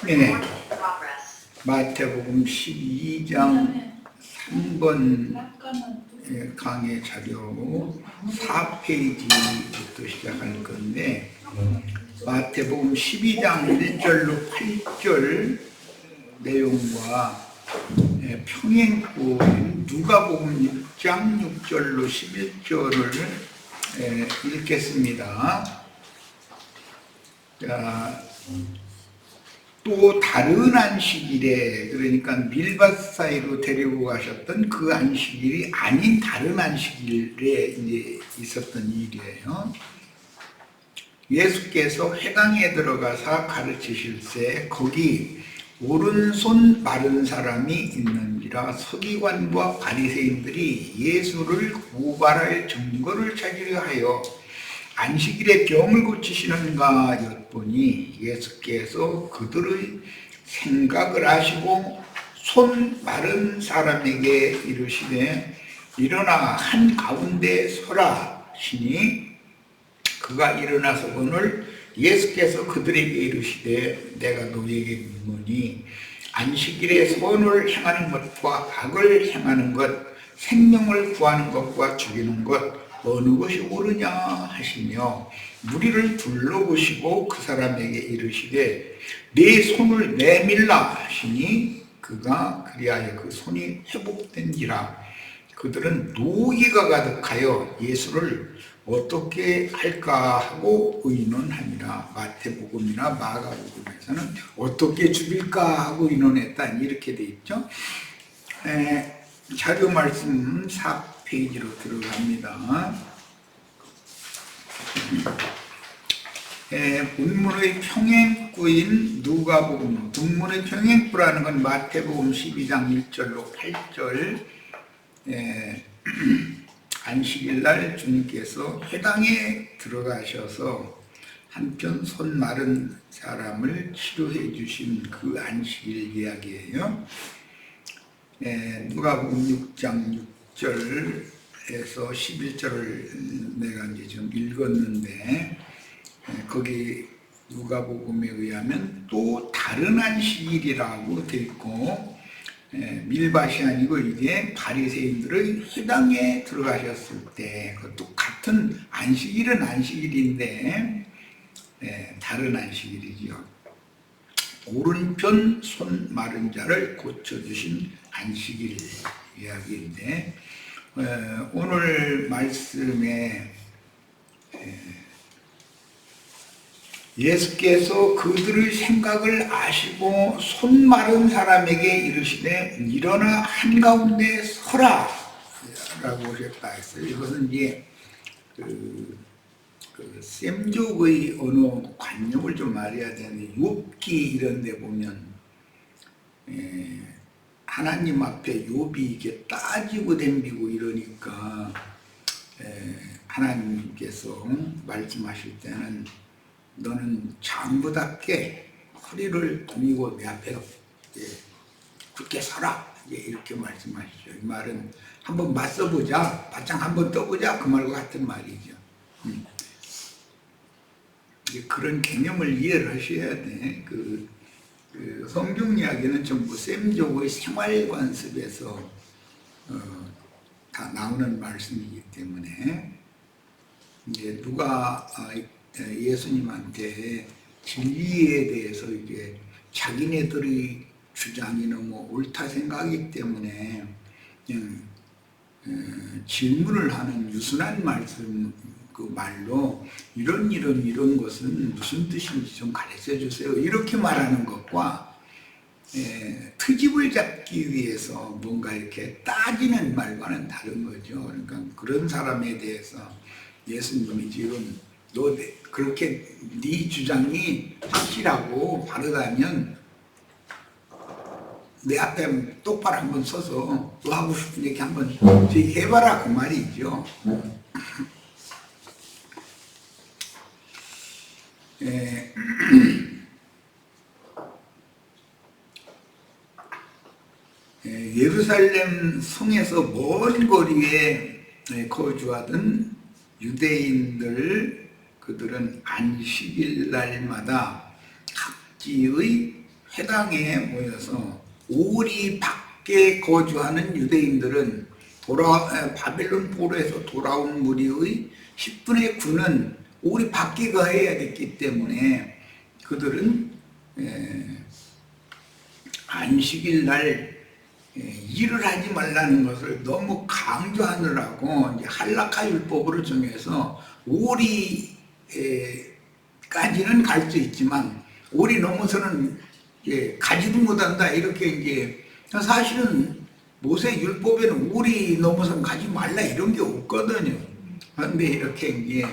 네, 마태복음 12장 3번 강의 자료 4페이지부터 시작할 건데, 마태복음 12장 1절로 8절 내용과 평행구인 누가복음 6장 6절로 11절을 읽겠습니다. 자, 또 다른 안식일에, 그러니까 밀밭 사이로 데리고 가셨던 그 안식일이 아닌 다른 안식일에 이제 있었던 일이에요. 예수께서 회당에 들어가서 가르치실새 거기 오른손 마른 사람이 있는지라 서기관과 바리새인들이 예수를 고발할 증거를 찾으려 하여 안식일에 병을 고치시는가 엿보니 예수께서 그들의 생각을 아시고 손 마른 사람에게 이르시되 일어나 한가운데 서라 하시니 그가 일어나서 오늘 예수께서 그들에게 이르시되 내가 너희에게 묻노니 안식일에 선을 행하는 것과 악을 행하는 것, 생명을 구하는 것과 죽이는 것 어느 것이 옳으냐 하시며 무리를 둘러보시고 그 사람에게 이르시되 네 손을 내밀라 하시니 그가 그리하여 그 손이 회복된지라. 그들은 노기가 가득하여 예수를 어떻게 할까 하고 의논하니라. 마태복음이나 마가복음에서는 어떻게 죽일까 하고 의논했다 이렇게 돼 있죠. 자료 말씀 4페이지로 들어갑니다. 본문의 평행구인 누가복음, 본문의 평행구라는 건 마태복음 12장 1절로 8절 안식일날 주님께서 회당에 들어가셔서 한편 손 마른 사람을 치료해 주신 그 안식일 이야기예요. 누가복음 6장 6절에서 11절을 내가 이제 좀 읽었는데, 거기 누가복음에 의하면 또 다른 안식일이라고 되어 있고, 밀밭이 아니고 이게 바리새인들의 회당에 들어가셨을 때 그것도 같은 안식일은 안식일인데 다른 안식일이죠. 오른편 손 마른 자를 고쳐주신 안식일 이야기인데, 오늘 말씀에 예수께서 그들의 생각을 아시고 손 마른 사람에게 이르시되 일어나 한가운데 서라 라고 하셨다 했어요. 이것은 이제 셈족의 언어 관념을 좀 알아야 되는데, 욥기 이런 데 보면 하나님 앞에 욥이 이게 따지고 덤비고 이러니까 하나님께서 말씀하실 때는 너는 장부답게 허리를 동이고 내 앞에 굳게 서라 이렇게 말씀하시죠. 이 말은 한번 맞서보자, 바짝 한번 떠보자 그 말과 같은 말이죠. 그런 개념을 이해를 하셔야 돼. 그 성경 이야기는 전부 셈족의 생활관습에서 다 나오는 말씀이기 때문에, 이제 누가 예수님한테 진리에 대해서 이제 자기네들의 주장이 너무 옳다 생각이기 때문에 그냥 질문을 하는 유순한 말씀, 그 말로 이런 것은 무슨 뜻인지 좀 가르쳐 주세요 이렇게 말하는 것과 트집을 잡기 위해서 뭔가 이렇게 따지는 말과는 다른 거죠. 그러니까 그런 사람에 대해서 예수님이 지금 너 그렇게 네 주장이 확실하고 바르다면 내 앞에 똑바로 한번 서서 너 하고 싶은 얘기 한번 해봐라 그 말이죠. 예루살렘 성에서 먼 거리에 거주하던 유대인들, 그들은 안식일 날마다 각지의 회당에 모여서 오리 밖에 거주하는 유대인들은 바벨론 포로에서 돌아온 무리의 10분의 9는 오리 밖에 거해야 됐기 때문에 그들은 안식일 날 일을 하지 말라는 것을 너무 강조하느라고 이제 할라카 율법으로 정해서 오리까지는 갈 수 있지만 오리 넘어서는 가지도 못한다 이렇게 이제 사실은 모세 율법에는 오리 넘어서는 가지 말라 이런 게 없거든요. 그런데 이렇게 이제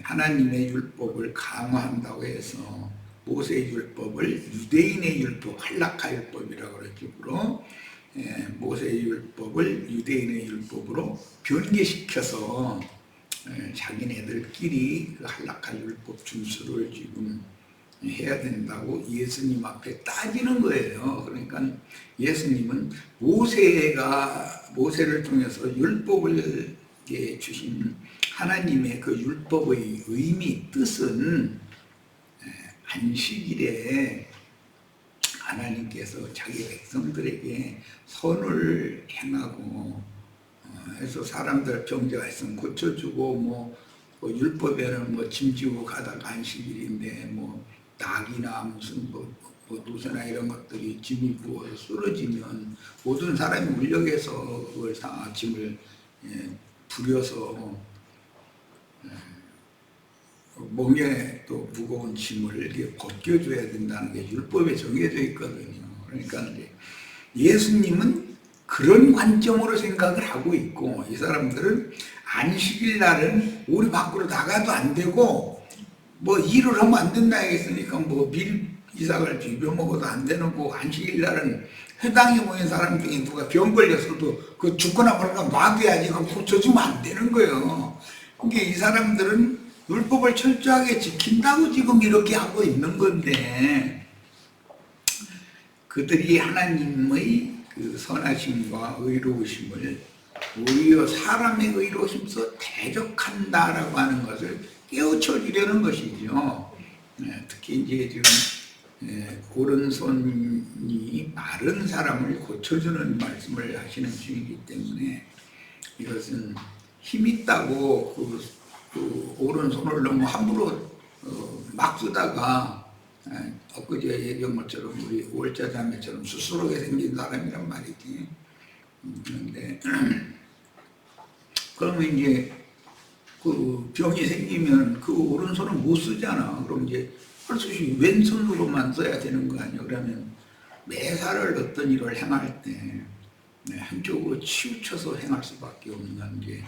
하나님의 율법을 강화한다고 해서 모세 율법을 유대인의 율법, 할라카 율법이라고 그러죠. 모세 율법을 유대인의 율법으로 변개시켜서 자기네들끼리 그 할라카 율법 준수를 지금 해야 된다고 예수님 앞에 따지는 거예요. 그러니까 예수님은 모세를 통해서 율법을 주신 하나님의 그 율법의 의미, 뜻은 안식일에 하나님께서 자기 백성들에게 선을 행하고 해서 사람들 병자가 있으면 고쳐주고 뭐 율법에는 뭐 짐 지고 가다가 안식일인데 뭐 낙이나 무슨 뭐 노새나 이런 것들이 짐이 부어서 쓰러지면 모든 사람이 울력해서 그걸 다 짐을 부려서 몸에 또 무거운 짐을 이렇게 벗겨줘야 된다는 게 율법에 정해져 있거든요. 그러니까 이제 예수님은 그런 관점으로 생각을 하고 있고 이 사람들은 안식일 날은 우리 밖으로 나가도 안 되고 뭐 일을 하면 안 된다 했으니까 뭐 이삭을 비벼 먹어도 안 되는 거 안식일 날은 회당에 모인 사람 중에 누가 병 걸렸어도 그 죽거나 그러나 놔둬야지 그거 고쳐주면 안 되는 거예요. 그러니까 이 사람들은 율법을 철저하게 지킨다고 지금 이렇게 하고 있는 건데 그들이 하나님의 그 선하심과 의로우심을 오히려 사람의 의로 힘써 대적한다라고 하는 것을 깨우쳐 주려는 것이죠. 특히 이제 지금 오른손이 마른 사람을 고쳐주는 말씀을 하시는 중이기 때문에 이것은 힘 있다고 그 오른손을 너무 함부로 막 쓰다가 엊그제 얘기한 것처럼 우리 월자 자매처럼 수술하게 생긴 사람이란 말이지. 그런데 그러면 이제 그 병이 생기면 그 오른손은 못 쓰잖아. 그럼 이제 할 수 없이 왼손으로만 써야 되는 거 아니야. 그러면 매사를 어떤 일을 행할 때 한쪽으로 치우쳐서 행할 수밖에 없는 게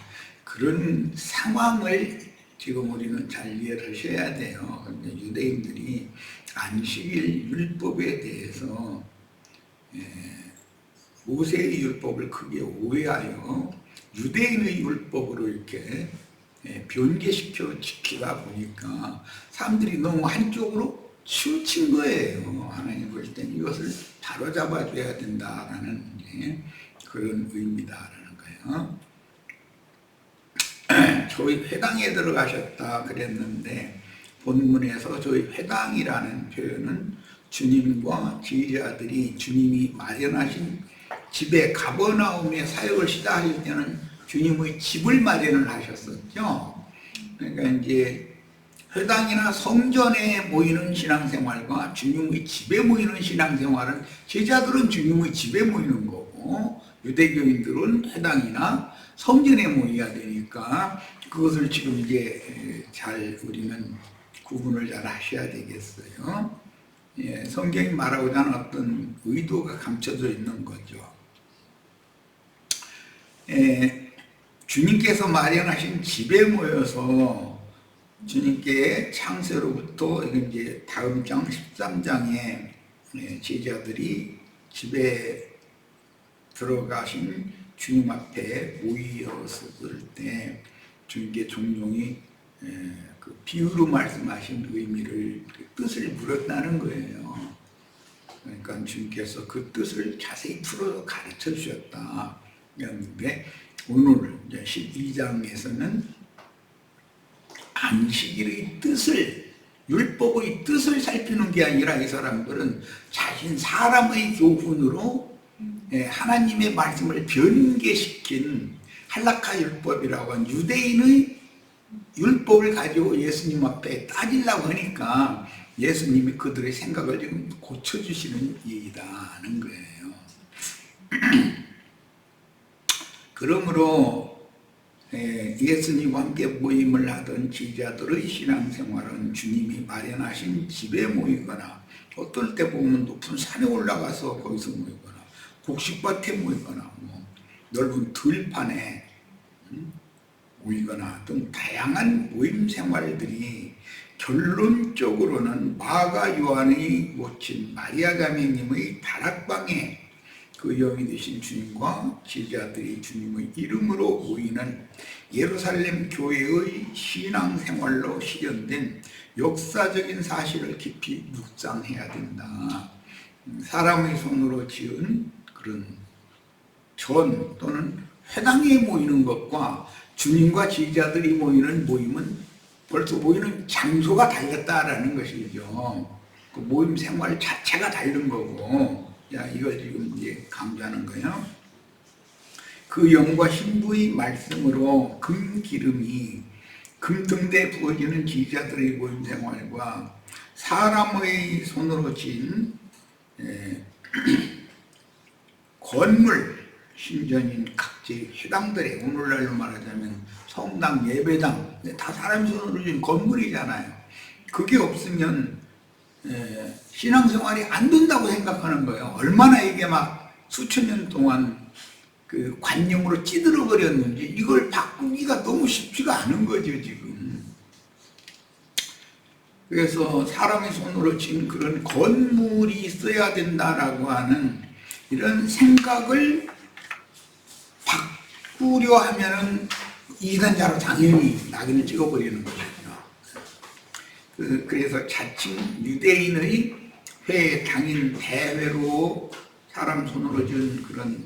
그런 상황을 지금 우리는 잘 이해를 하셔야 돼요. 유대인들이 안식일 율법에 대해서 모세의 율법을 크게 오해하여 유대인의 율법으로 이렇게 변개시켜 지키다 보니까 사람들이 너무 한쪽으로 치우친 거예요. 하나님 볼 때 이것을 바로잡아줘야 된다라는 그런 의미다라는 거예요. 저희 회당에 들어가셨다 그랬는데 본문에서 저희 회당이라는 표현은 주님과 제자들이 주님이 마련하신 집에 가버나움의 사역을 시작하실 때는 주님의 집을 마련을 하셨었죠. 그러니까 이제 회당이나 성전에 모이는 신앙생활과 주님의 집에 모이는 신앙생활은 제자들은 주님의 집에 모이는 거고 유대교인들은 회당이나 성전에 모여야 되니까 그것을 지금 이제 잘 우리는 구분을 잘 하셔야 되겠어요. 성경이 말하고자 하는 어떤 의도가 감춰져 있는 거죠. 주님께서 마련하신 집에 모여서 주님께 창세로부터 이제 다음 장 13장에 제자들이 집에 들어가신 주님 앞에 모였을 때 주님께 종종이 그 비유로 말씀하신 의미를 그 뜻을 물었다는 거예요. 그러니까 주님께서 그 뜻을 자세히 풀어서 가르쳐 주셨다. 그런데 오늘 이제 12장에서는 안식일의 뜻을 율법의 뜻을 살피는 게 아니라 이 사람들은 자신 사람의 교훈으로 하나님의 말씀을 변개시킨 할라카 율법이라고 하는 유대인의 율법을 가지고 예수님 앞에 따지려고 하니까 예수님이 그들의 생각을 지금 고쳐주시는 일이라는 거예요. 그러므로 예수님과 함께 모임을 하던 지자들의 신앙생활은 주님이 마련하신 집에 모이거나 어떨 때 보면 높은 산에 올라가서 거기서 모이거나 곡식밭에 모이거나 뭐 넓은 들판에 모이거나 등 다양한 모임 생활들이 결론적으로는 마가 요한이 모친 마리아 가맹님의 다락방에 그 영이 되신 주님과 제자들이 주님의 이름으로 모이는 예루살렘 교회의 신앙생활로 실현된 역사적인 사실을 깊이 묵상해야 된다. 사람의 손으로 지은 그런 전 또는 회당에 모이는 것과 주님과 제자들이 모이는 모임은 벌써 모이는 장소가 달랐다라는 것이죠. 그 모임 생활 자체가 다른 거고, 야, 이걸 지금 이제 강조하는 거예요. 그 영과 신부의 말씀으로 금기름이 금등대에 부어지는 제자들의 모임 생활과 사람의 손으로 지은 건물 신전인 각지 회당들에, 오늘날로 말하자면 성당, 예배당, 다 사람 손으로 지은 건물이잖아요. 그게 없으면 신앙생활이 안 된다고 생각하는 거예요. 얼마나 이게 막 수천 년 동안 그 관념으로 찌들어 버렸는지 이걸 바꾸기가 너무 쉽지가 않은 거죠, 지금. 그래서 사람의 손으로 지은 그런 건물이 있어야 된다라고 하는 이런 생각을 바꾸려 하면은 이단자로 당연히 낙인을 찍어버리는 거죠. 그래서 자칭 유대인의 회, 당일 대회로 사람 손으로 지은 그런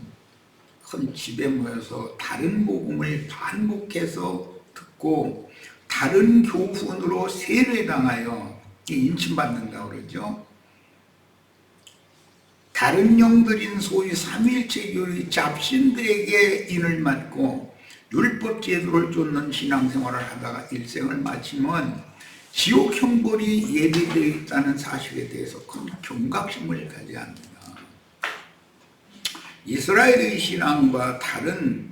큰 집에 모여서 다른 복음을 반복해서 듣고 다른 교훈으로 세례당하여 인침받는다고 그러죠. 다른 영들인 소위 삼위일체교의 잡신들에게 인을 맞고 율법 제도를 쫓는 신앙생활을 하다가 일생을 마치면 지옥 형벌이 예비되어 있다는 사실에 대해서 큰 경각심을 가져야 합니다. 이스라엘의 신앙과 다른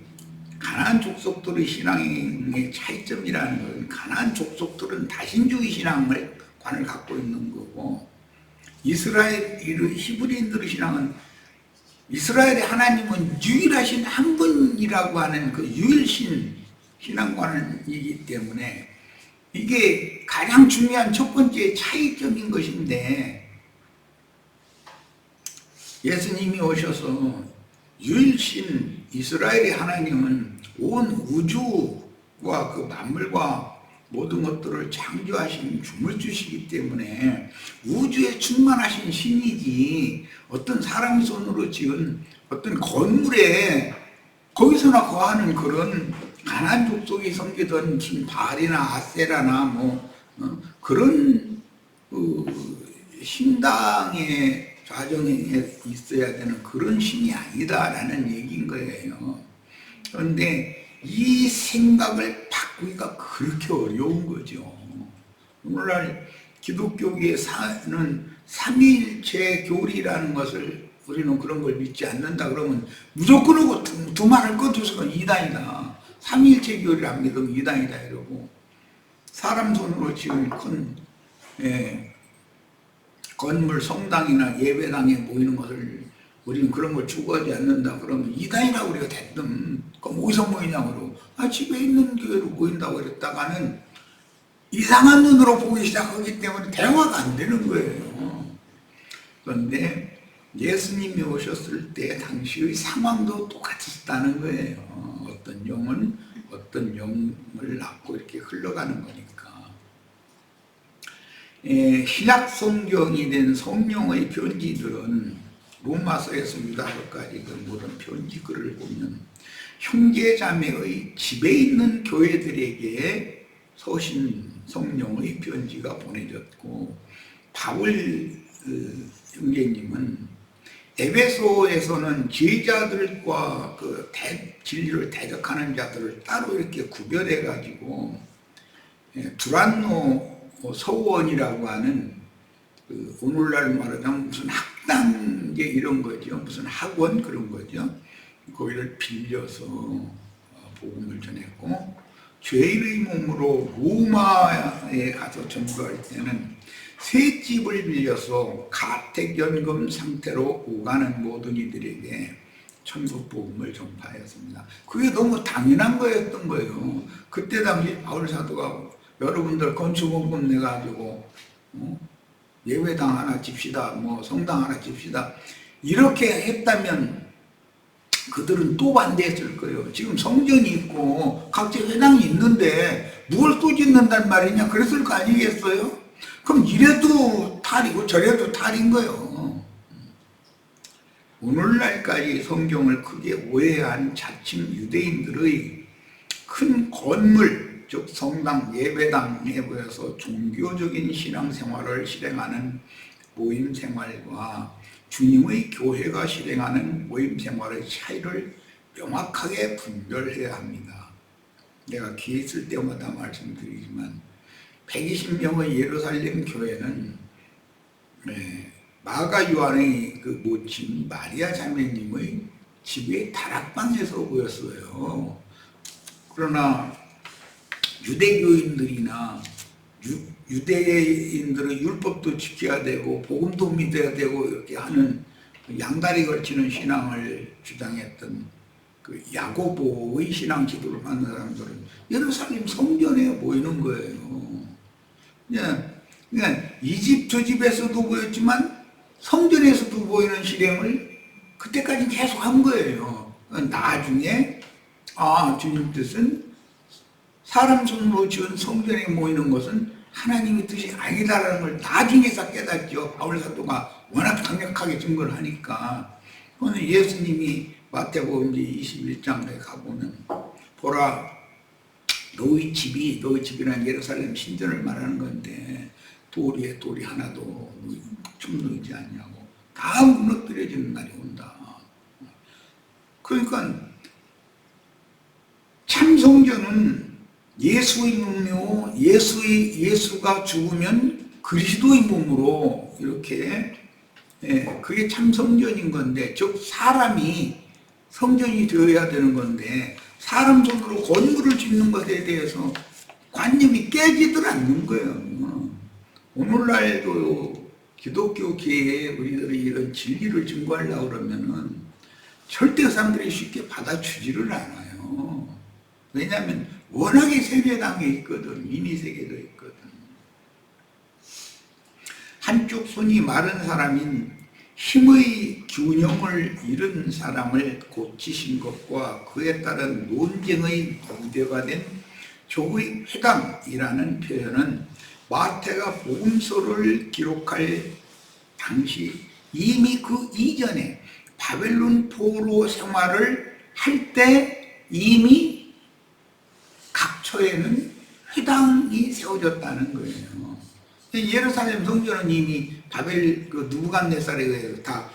가나안 족속들의 신앙의 차이점이라는 것은, 가나안 족속들은 다신주의 신앙을 관을 갖고 있는 거고, 이스라엘의 히브리인들의 신앙은 이스라엘의 하나님은 유일하신 한 분이라고 하는 그 유일신 신앙관이기 때문에 이게 가장 중요한 첫 번째 차이점인 것인데, 예수님이 오셔서 유일신 이스라엘의 하나님은 온 우주와 그 만물과 모든 것들을 창조하신 주물주시기 때문에 우주에 충만하신 신이지 어떤 사람의 손으로 지은 어떤 건물에 거기서나 거하는 그런 가나안 족속이 섬기던 무슨 바알이나 아세라나 그런 신당의 좌정에 있어야 되는 그런 신이 아니다라는 얘기인 거예요. 그런데 이 생각을 바꾸기가 그렇게 어려운 거죠. 오늘날 기독교계에 사는 삼위일체 교리라는 것을 우리는 그런 걸 믿지 않는다 그러면 무조건 하고 두 말을 꺼두서는 이단이다. 삼위일체 교리를 안 믿으면 이단이다 이러고, 사람 손으로 지은 큰 건물, 성당이나 예배당에 모이는 것을 우리는 그런 걸 추구하지 않는다 그러면 이단이라고 우리가 됐든, 그럼 어디서 모이냐고 그러고, 집에 있는 교회로 모인다고 그랬다가는 이상한 눈으로 보기 시작하기 때문에 대화가 안 되는 거예요. 그런데 예수님이 오셨을 때 당시의 상황도 똑같았다는 거예요. 어떤 영은 어떤 영을 낳고 이렇게 흘러가는 거니까. 신약 성경이 된 성령의 편지들은 로마서에서 유다서까지 그 모든 편지글을 보면 형제자매의 집에 있는 교회들에게 서신 성령의 편지가 보내졌고, 바울 형제님은 에베소에서는 제자들과 그 진리를 대적하는 자들을 따로 이렇게 구별해 가지고 두란노 서원이라고 하는 그 오늘날 말하자면 무슨 학당제 이런 거죠. 무슨 학원 그런 거죠. 거기를 빌려서 복음을 전했고, 죄인의 몸으로 로마에 가서 전도할 때는 새 집을 빌려서 가택연금 상태로 오가는 모든 이들에게 천국 복음을 전파했습니다. 그게 너무 당연한 거였던 거예요. 그때 당시 바울 사도가 여러분들 건축원금 내가지고 예배당 하나 집시다, 뭐 성당 하나 집시다 이렇게 했다면 그들은 또 반대했을 거예요. 지금 성전이 있고 각자 회당이 있는데 뭘 또 짓는단 말이냐 그랬을 거 아니겠어요? 그럼 이래도 탈이고 저래도 탈인 거예요. 오늘날까지 성경을 크게 오해한 자칭 유대인들의 큰 건물, 즉 성당, 예배당에 보여서 종교적인 신앙생활을 실행하는 모임생활과 주님의 교회가 실행하는 모임생활의 차이를 명확하게 분별해야 합니다. 내가 기회 있을 때마다 말씀드리지만 120명의 예루살렘 교회는 마가 요한의 그 모친 마리아 자매님의 집의 다락방에서 모였어요. 그러나 유대교인들이나 유대인들의 율법도 지켜야 되고 복음도 믿어야 되고 이렇게 하는 양다리 걸치는 신앙을 주장했던 그 야고보의 신앙 지도를 받는 사람들은 예루살렘 성전에 모이는 거예요. 그냥 이 집 저 집에서도 보였지만 성전에서도 보이는 실행을 그때까지 계속 한 거예요. 나중에 주님 뜻은 사람 손으로 지은 성전에 모이는 것은 하나님의 뜻이 아니다라는 걸 나중에서 깨닫죠. 바울 사도가 워낙 강력하게 증거를 하니까. 오늘 예수님이 마태복음 21장에 가보면 보라 너희 집이란 예루살렘 신전을 말하는 건데 돌 위에 돌이 하나도 춤르지 않냐고 다 무너뜨려지는 날이 온다. 그러니까 참 성전은 예수의 몸이요 예수가 죽으면 그리스도의 몸으로 이렇게 그게 참 성전인 건데, 즉 사람이 성전이 되어야 되는 건데 사람 손으로 건물을 짓는 것에 대해서 관념이 깨지들 않는 거예요. 오늘날도 기독교계에 우리들이 이런 진리를 증거하려고 그러면은 절대 사람들이 쉽게 받아주지를 않아요. 왜냐하면 워낙에 세계당에 있거든. 이미 세계도 있거든. 한쪽 손이 마른 사람인 힘의 균형을 잃은 사람을 고치신 것과 그에 따른 논쟁의 무대가 된 조의 회당이라는 표현은 마태가 복음서를 기록할 당시 이미 그 이전에 바벨론 포로 생활을 할 때 이미 각처에는 회당이 세워졌다는 거예요. 예루살렘 성전은 이미 바벨 느부갓네살에 의해서 다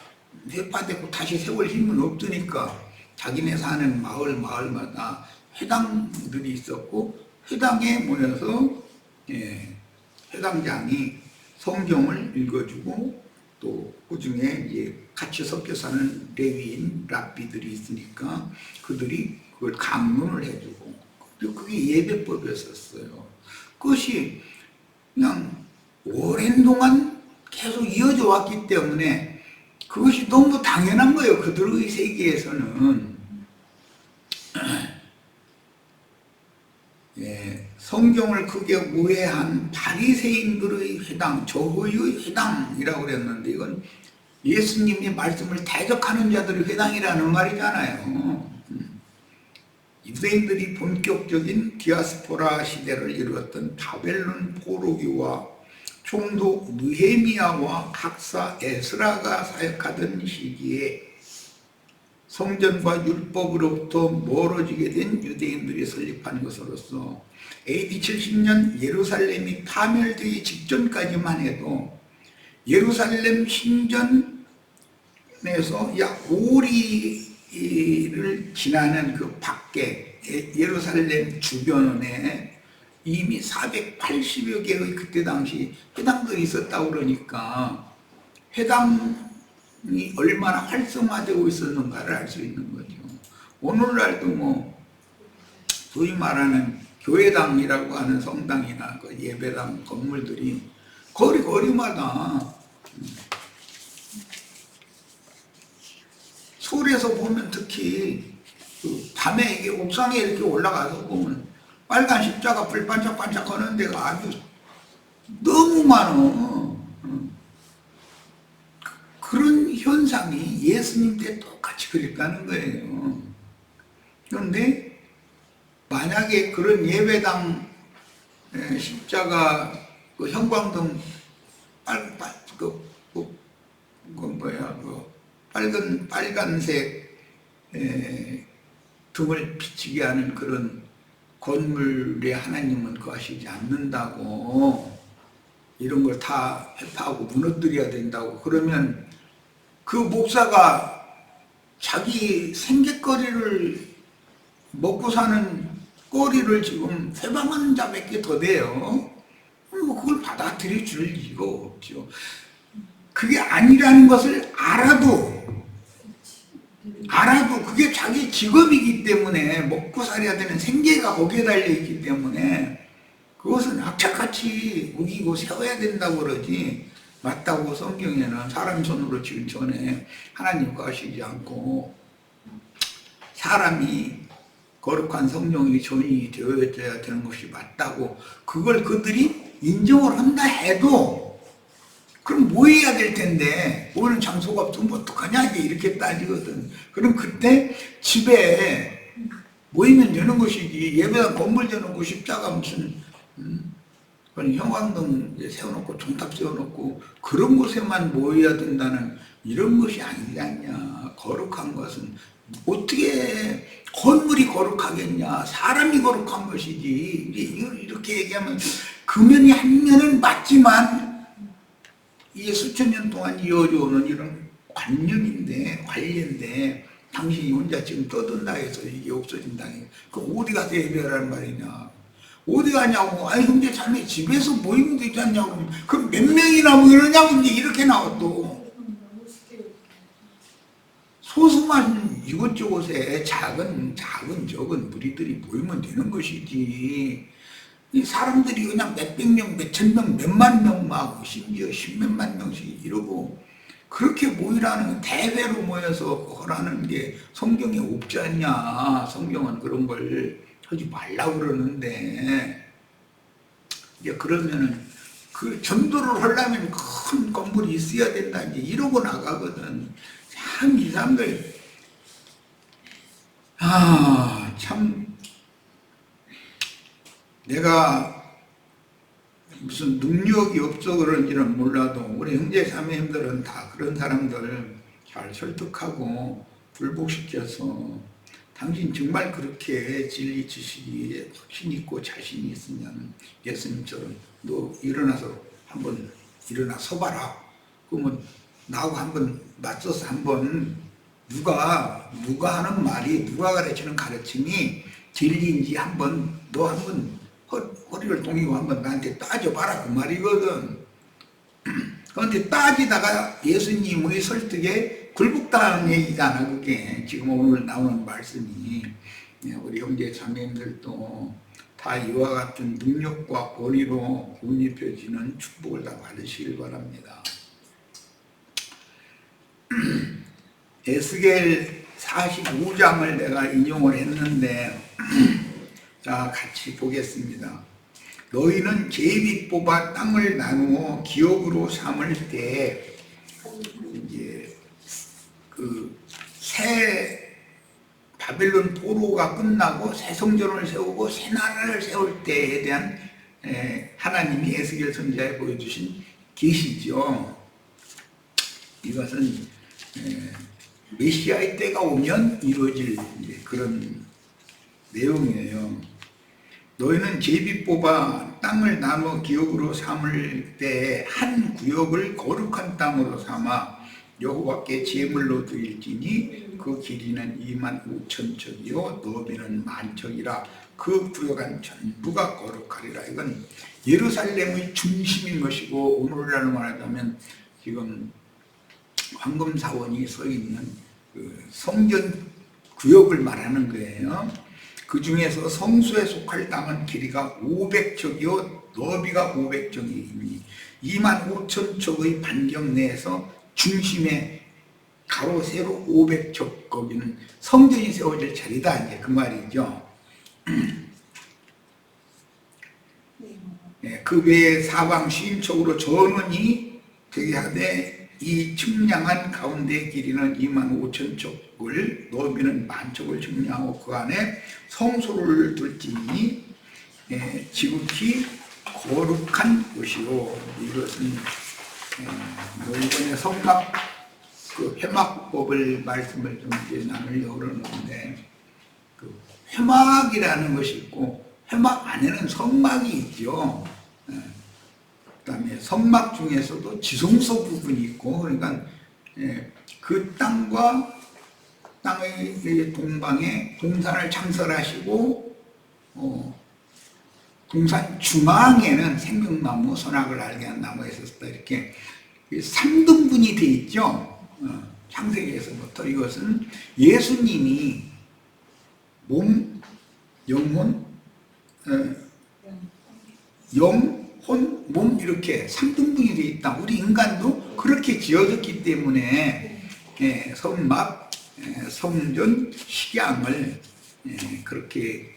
회파되고 다시 세울 힘은 없으니까 자기네 사는 마을마다 회당들이 있었고, 회당에 모여서 회당장이 성경을 읽어주고 또 그중에 이제 같이 섞여 사는 레위인 랍비들이 있으니까 그들이 그걸 강론을 해주고, 그게 예배법이었어요. 그것이 그냥 오랜 동안 계속 이어져 왔기 때문에 그것이 너무 당연한 거예요. 그들의 세계에서는. 성경을 크게 오해한 바리새인들의 회당, 저의 회당이라고 그랬는데 이건 예수님의 말씀을 대적하는 자들의 회당이라는 말이잖아요. 유대인들이 본격적인 디아스포라 시대를 이루었던 바벨론 포로기와 총독 느헤미야와 학사 에스라가 사역하던 시기에 성전과 율법으로부터 멀어지게 된 유대인들이 설립한 것으로서 AD 70년 예루살렘이 파멸되기 직전까지만 해도 예루살렘 신전에서 약 5리를 지나는 그 밖에 예루살렘 주변에 이미 480여 개의 그때 당시 회당들이 있었다고 그러니까 회당이 얼마나 활성화되고 있었는가를 알 수 있는 거죠. 오늘날도 뭐 소위 말하는 교회당이라고 하는 성당이나 그 예배당 건물들이 거리마다 서울에서 보면 특히 그 밤에 이게 옥상에 이렇게 올라가서 보면 빨간 십자가 불 반짝반짝 하는 데가 아주 너무 많어. 그런 현상이 예수님 때 똑같이 그랬다는 거예요. 그런데 만약에 그런 예배당 십자가 그 형광등 빨간색 등을 비치게 하는 그런 건물에 하나님은 거하시지 않는다고, 이런 걸 다 회파하고 무너뜨려야 된다고 그러면 그 목사가 자기 생계거리를 먹고 사는 꼬리를 지금 회방하는 자밖에 더 돼요. 그걸 받아들여 줄 리가 없죠. 그게 아니라는 것을 알아도 그게 자기 직업이기 때문에 먹고 살아야 되는 생계가 거기에 달려있기 때문에 그것은 악착같이 우기고 세워야 된다고 그러지, 맞다고 성경에는 사람 손으로 지은 전에 하나님과 하시지 않고 사람이 거룩한 성령이 전이 되어야 되는 것이 맞다고, 그걸 그들이 인정을 한다 해도 그럼 뭐 해야 될 텐데, 모이는 장소가 없으면 어떡하냐 이렇게 따지거든. 그럼 그때 집에 모이면 되는 것이지, 예배당 건물 되놓고 십자가 무슨 그런 형광등 세워놓고 종탑 세워놓고 그런 곳에만 모여야 된다는 이런 것이 아니지 않냐. 거룩한 것은 어떻게 건물이 거룩하겠냐, 사람이 거룩한 것이지. 이렇게 얘기하면 금연이 한 면은 맞지만 이게 수천 년 동안 이어져 오는 이런 관례인데 당신이 혼자 지금 떠든다 해서 이게 없어진다. 그럼 어디 가서 예배하라는 말이냐. 어디 가냐고. 아니 형제 자매 집에서 모이면 되지 않냐고. 그럼 몇 명이나 모이느냐고 이제 이렇게 나와. 또 소수만 이곳저곳에 작은 무리들이 모이면 되는 것이지, 이 사람들이 그냥 몇백 명, 몇천 명, 몇만 명 막 심지어 십몇만 명씩 이러고 그렇게 모이라는, 대회로 모여서 하라는 게 성경에 없지 않냐. 성경은 그런 걸 하지 말라고 그러는데, 이제 그러면은 그 전도를 하려면 큰 건물이 있어야 된다 이제 이러고 나가거든. 참 이 사람들 참, 내가 무슨 능력이 없어 그런지는 몰라도 우리 형제 자매님들은 다 그런 사람들 잘 설득하고 불복시켜서, 당신 정말 그렇게 진리 지식이 확신 있고 자신이 있으면 예수님처럼 너 일어나서 한번 일어나 서봐라. 그러면 나하고 한번 맞서서 한번 누가 하는 말이, 누가 가르치는 가르침이 진리인지 너 한번 허리를 동이고 한번 나한테 따져봐라 그 말이거든. 그런데 따지다가 예수님의 설득에 굴복당하는 얘기잖아. 그게 지금 오늘 나오는 말씀이. 우리 형제 자매님들도 다 이와 같은 능력과 권위로 군입혀지는 축복을 다 받으시길 바랍니다. 에스겔 45장을 내가 인용을 했는데 자, 같이 보겠습니다. 너희는 제비 뽑아 땅을 나누어 기업으로 삼을 때, 이제 새 바벨론 포로가 끝나고 새 성전을 세우고 새 나라를 세울 때에 대한 하나님이 에스겔 선지자에 보여주신 계시죠. 이것은 메시아의 때가 오면 이루어질 그런 내용이에요. 너희는 제비 뽑아 땅을 나누어 기업으로 삼을 때 한 구역을 거룩한 땅으로 삼아 여호와께 제물로 드릴지니 그 길이는 25,000척이요 너비는 10,000척이라. 그 구역은 전부가 거룩하리라. 이건 예루살렘의 중심인 것이고, 오늘날로 말하자면 지금 황금사원이 서 있는 그 성전 구역을 말하는 거예요. 그 중에서 성소에 속할 땅은 길이가 500척이요 너비가 500척이니 25,000척의 반경 내에서 중심에 가로 세로 500척, 거기는 성전이 세워질 자리다, 이제 그 말이죠. 그 외에 사방 시인척으로 전원이 되게 하되 이 측량한 가운데 길이는 25,000척을 너비는 10,000척을 측량하고 그 안에 성소를 둘지니 지극히 거룩한 곳이요. 이것은 이번에 성막 그 회막법을 말씀을 좀 이제 나누려고 그러는데, 그 회막이라는 것이 있고 회막 안에는 성막이 있죠. 그다음에 성막 중에서도 지성소 부분이 있고, 그러니까 그 땅과 땅의 동방에 동산을 창설하시고 동산 중앙에는 생명나무, 선악을 알게 한 나무가 있었다. 이렇게 3등분이 돼 있죠. 창세기에서부터. 이것은 예수님이 몸, 영혼, 혼, 몸 이렇게 3등분이 되어 있다. 우리 인간도 그렇게 지어졌기 때문에 성막, 성전, 식양을 그렇게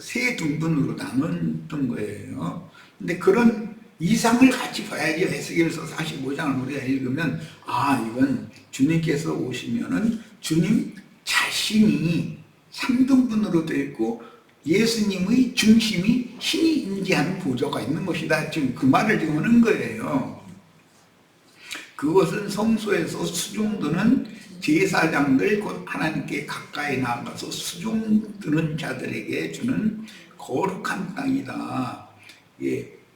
세 등분으로 나눴던 거예요. 근데 그런 이상을 같이 봐야지. 에스겔서 45장을 우리가 읽으면 이건 주님께서 오시면은 주님 자신이 3등분으로 되어 있고 예수님의 중심이 신이 임재하는 보좌가 있는 것이다. 지금 그 말을 지금 하는 거예요. 그것은 성소에서 수종드는 제사장들, 곧 하나님께 가까이 나아가서 수종드는 자들에게 주는 거룩한 땅이다.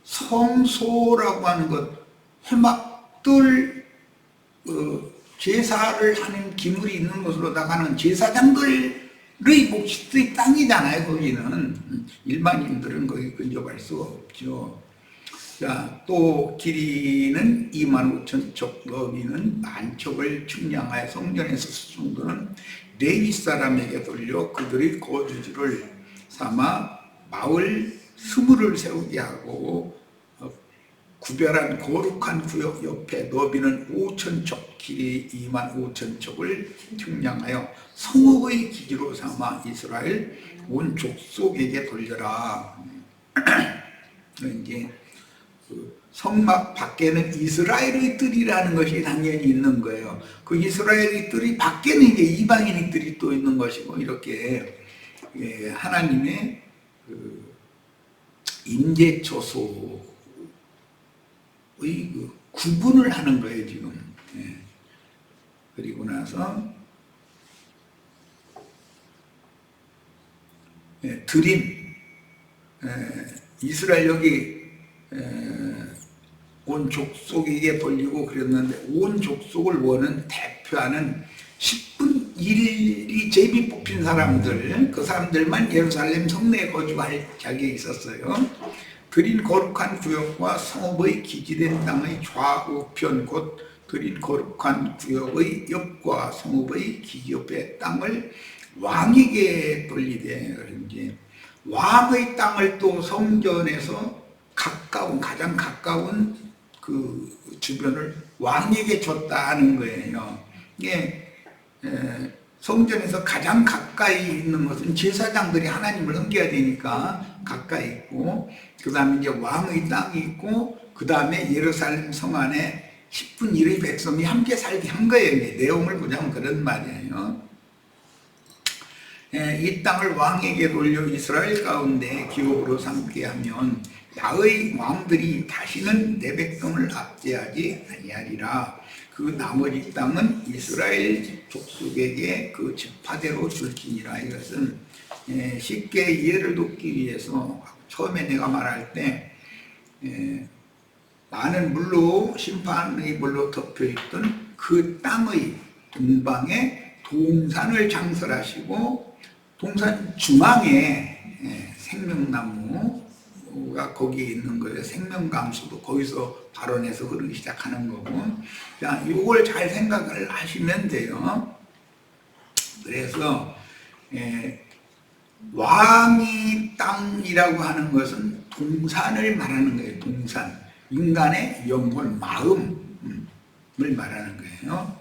성소라고 하는 것, 회막들, 제사를 하는 기물이 있는 곳으로 나가는 제사장들의 몫의 땅이잖아요. 거기는 일반인들은 거기 근접할 수가 없죠. 자, 또 길이는 25,000척, 너비는 10,000척을 측량하여 성전에서 수종드는 레위 사람에게 돌려 그들의 거주지를 삼아 마을 스물을 세우게 하고 구별한 거룩한 구역 옆에 너비는 5,000척, 길이 25,000척을 측량하여 성읍의 기지로 삼아 이스라엘 온 족속에게 돌려라. 이제 그 성막 밖에는 이스라엘의 뜰이라는 것이 당연히 있는 거예요. 그 이스라엘의 뜰이 밖에는 이제 이방인의 뜰이 또 있는 것이고, 이렇게 하나님의 그 임재처소의 그 구분을 하는 거예요 지금. 그리고 나서 드림, 이스라엘 여기 온 족속에게 벌리고 그랬는데, 온 족속을 원은 대표하는 10분 1이 제비 뽑힌 사람들, 그 사람들만 예루살렘 성내에 거주할 자격이 있었어요. 드린 거룩한 구역과 성읍의 기지된 땅의 좌우편, 곧 드린 거룩한 구역의 옆과 성읍의 기지 옆의 땅을 왕에게 돌리되, 이제 왕의 땅을 또 성전에서 가장 가까운 그 주변을 왕에게 줬다는 거예요. 이게 성전에서 가장 가까이 있는 것은 제사장들이 하나님을 섬겨야 되니까 가까이 있고, 그 다음에 이제 왕의 땅이 있고, 그 다음에 예루살렘 성 안에 10분 1의 백성이 함께 살게 한 거예요. 내용을 보자면 그런 말이에요. 이 땅을 왕에게 돌려 이스라엘 가운데 기업으로 삼게 하면 바의 왕들이 다시는 내 백성을 압제하지 아니하리라. 그 나머지 땅은 이스라엘 족속에게 그 지파대로 줄지니라. 이것은 쉽게 이해를 돕기 위해서 처음에 내가 말할 때 많은 물로 심판의 물로 덮여있던 그 땅의 동방에 동산을 장설하시고 동산 중앙에 생명나무가 거기에 있는 거예요. 생명감수도 거기서 발원해서 흐르기 시작하는 거고. 자, 이걸 잘 생각을 하시면 돼요. 그래서 왕의 땅이라고 하는 것은 동산을 말하는 거예요. 동산. 인간의 영혼, 마음을 말하는 거예요.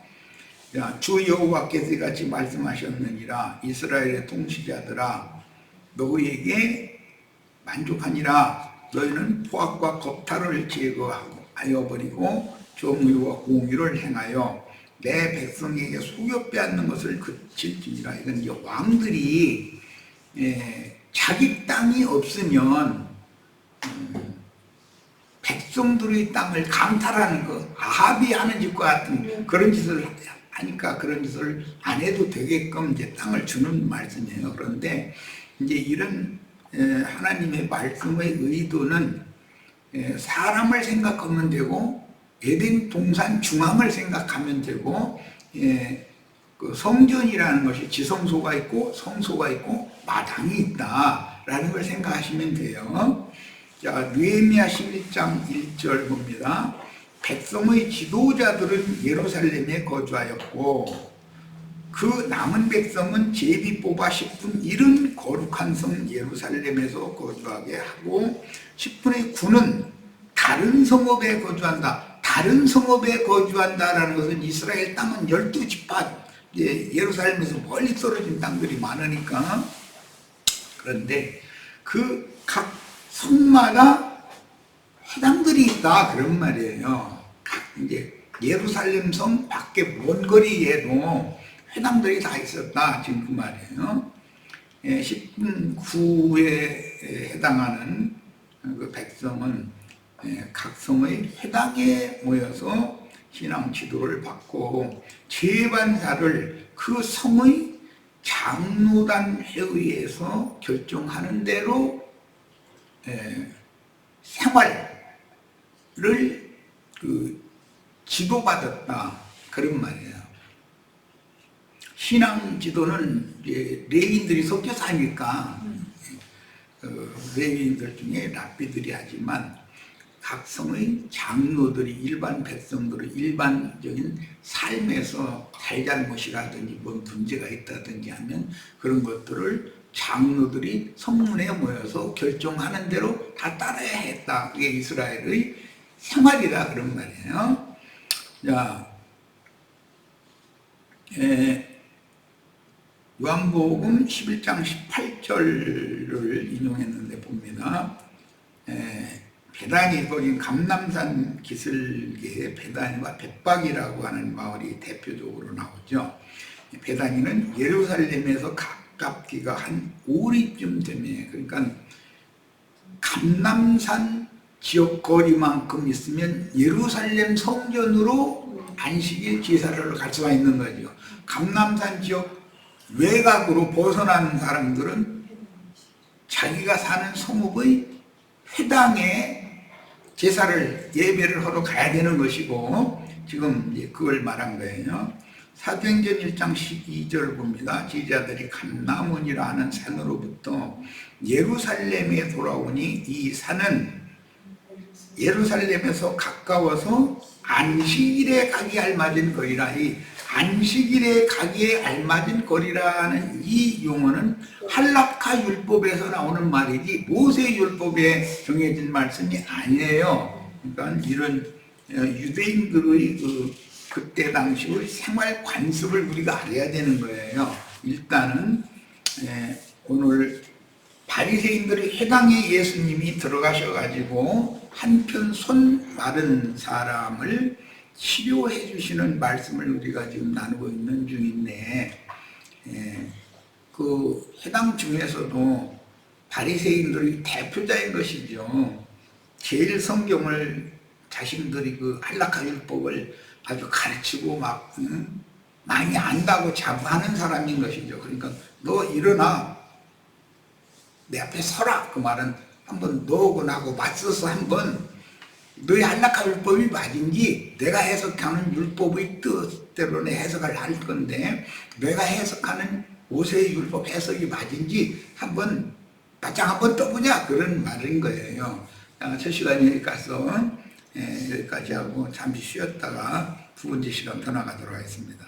자, 주 여호와께서 이같이 말씀하셨느니라. 이스라엘의 통치자들아, 너희에게 만족하니라. 너희는 포악과 겁탈을 제거하여 버리고 정의와 공의를 행하여 내 백성에게 속여 빼앗는 것을 그칠지니라. 이건 이제 왕들이 자기 땅이 없으면 백성들의 땅을 강탈하는 거, 아합이 하는 짓과 같은 그런 짓을 하니까 그런 짓을 안 해도 되게끔 이제 땅을 주는 말씀이에요. 그런데 이제 이런 하나님의 말씀의 의도는 사람을 생각하면 되고 에덴 동산 중앙을 생각하면 되고 그 성전이라는 것이 지성소가 있고 성소가 있고 마당이 있다라는 걸 생각하시면 돼요. 자, 느헤미야 11장 1절 봅니다. 백성의 지도자들은 예루살렘에 거주하였고 그 남은 백성은 제비 뽑아 10분 이른 거룩한 성 예루살렘에서 거주하게 하고 10분의 9는 다른 성읍에 거주한다. 다른 성읍에 거주한다라는 것은 이스라엘 땅은 12지파 예루살렘에서 멀리 떨어진 땅들이 많으니까. 그런데 그 각 성마다 회당들이 있다 그런 말이에요. 이제 예루살렘 성 밖에 먼 거리에도 회당들이 다 있었다 지금 그 말이에요. 10분 9에 해당하는 그 백성은 각 성의 회당에 모여서 신앙 지도를 받고 재반사를 그 성의 장로단 회의에서 결정하는 대로 생활을 지도받았다 그런 말이에요. 신앙 지도는 이제 레위인들이 섞여서 하니까 레위인들 중에 랍비들이 하지만 각 성의 장로들이 일반 백성들의 일반적인 삶에서 잘잘못이라든지 뭔 문제가 있다든지 하면 그런 것들을 장로들이 성문에 모여서 결정하는 대로 다 따라야 했다. 그게 이스라엘의 생활이다 그런 말이에요. 자, 요한복음 11장 18절을 인용했는데 봅니다. 베다니, 거긴 감람산 기슭계의 베다니와 벳박이라고 하는 마을이 대표적으로 나오죠. 베다니는 예루살렘에서 가깝기가 한 5리쯤 되면, 그러니까 감람산 지역 거리만큼 있으면 예루살렘 성전으로 안식일 제사를 갈 수가 있는 거죠. 감람산 지역 외곽으로 벗어난 사람들은 자기가 사는 성읍의 회당에 제사를 예배를 하러 가야 되는 것이고, 지금 그걸 말한 거예요. 사도행전 1장 12절 봅니다. 제자들이 감람원이라 하는 산으로부터 예루살렘에 돌아오니 이 산은 예루살렘에서 가까워서 안식일에 가기 알맞은 거리라. 이 안식일에 가기에 알맞은 거리라는 이 용어는 할라카 율법에서 나오는 말이지 모세 율법에 정해진 말씀이 아니에요. 그러니까 이런 유대인들의 그때 당시의 생활 관습을 우리가 알아야 되는 거예요. 일단은 오늘 바리새인들의 회당에 예수님이 들어가셔가지고 한편 손 마른 사람을 치료해 주시는 말씀을 우리가 지금 나누고 있는 중인데, 그 회당 중에서도 바리새인들의 대표자인 것이죠. 제일 성경을 자신들이 그 할라카 율법을 아주 가르치고 막 많이 안다고 자부하는 사람인 것이죠. 그러니까 너 일어나 내 앞에 서라. 그 말은 한번 너하고 나하고 맞서서 한번 너의 한락한 율법이 맞은지 내가 해석하는 율법의 뜻대로는 해석을 할 건데 내가 해석하는 모세의 율법 해석이 맞은지 한번 바짝 한번 떠보자 그런 말인 거예요. 첫 시간이 여기까지 하고 잠시 쉬었다가 두 번째 시간 더 나가도록 하겠습니다.